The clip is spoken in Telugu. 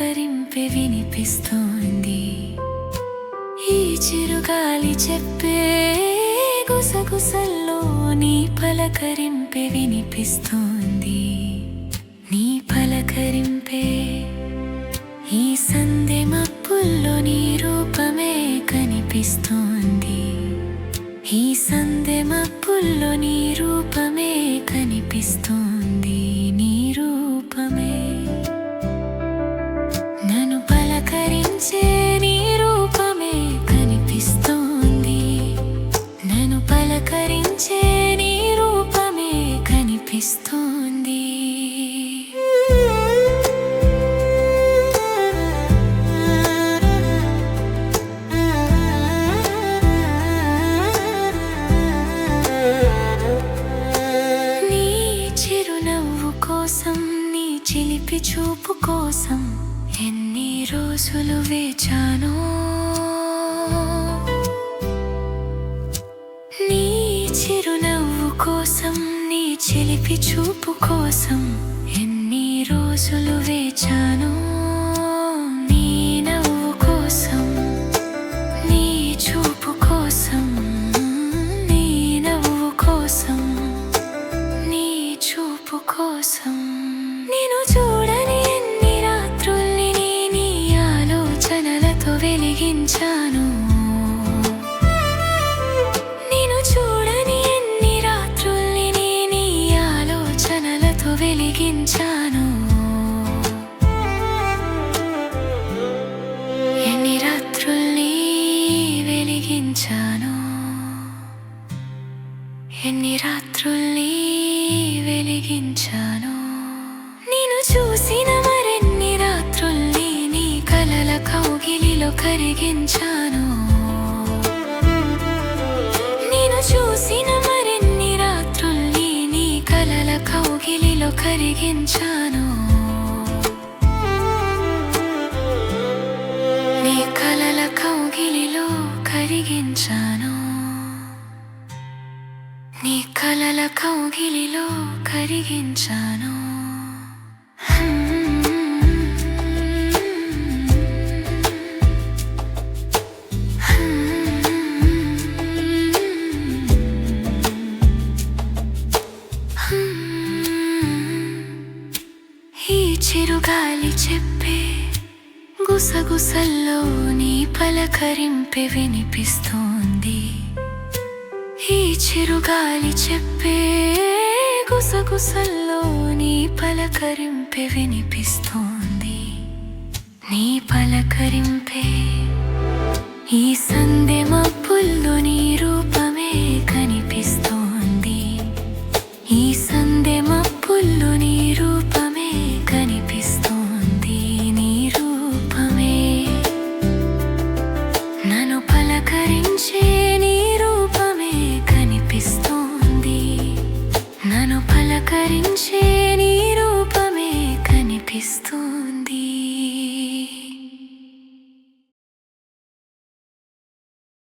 పలకరింపే వినిపిస్తోంది. ఈ చిరుగాలి చెప్పే గుసగుసల్లో నీ పలకరింపే వినిపిస్తోంది. నీ పలకరింపే ఈ సందె మబ్బుల్లో నీ రూపమే కనిపిస్తోంది. ఈ సందె మబ్బుల్లో నీ రూపమే కనిపిస్తోంది. నీ రూపమే నన్ను పలకరించే నీ రూపమే కనిపిస్తోంది. నన్ను పలకరించే నీ రూపమే కనిపిస్తోంది. నీ చిలిపి చూపు కోసం ఎన్ని రోజులు వేచానో. నీ చిరునవ్వు కోసం నీ చిలిపి చూపు కోసం ఎన్ని రోజులు వేచానో. నీ నవ్వు కోసం నీ చూపు కోసం నీ నవ్వు కోసం నీ చూపు కోసం నేను చూడని ఎన్ని రాత్రుల్ని నీ ఆలోచనలతో వెలిగించాను. నేను చూడని ఎన్ని రాత్రుల్ని నీ ఆలోచనలతో వెలిగించాను. ఎన్ని రాత్రుల్ని వెలిగించాను. ఎన్ని రాత్రుల్ని వెలిగించాను. నేను చూసిన మరెన్ని రాత్రుల్ని నీ కలల కౌగిలిలో కరిగించాను. నేను చూసిన మరెన్ని రాత్రుల్ని నీ కలల కౌగిలిలో కరిగించాను. నీ కలల కౌగిలిలో కరిగించాను. నీ కలల కౌగిలిలో కరిగించాను. ఈ చిరుగాలి చెప్పే గుసగుసల్లో నీ పలకరింపే వినిపిస్తోంది. ఈ చిరుగాలి చెప్పే గుసగుసల్లో నీ పలకరింపే వినిపిస్తోంది. నీ పలకరింపే ఈ సందె మబ్బుల్లో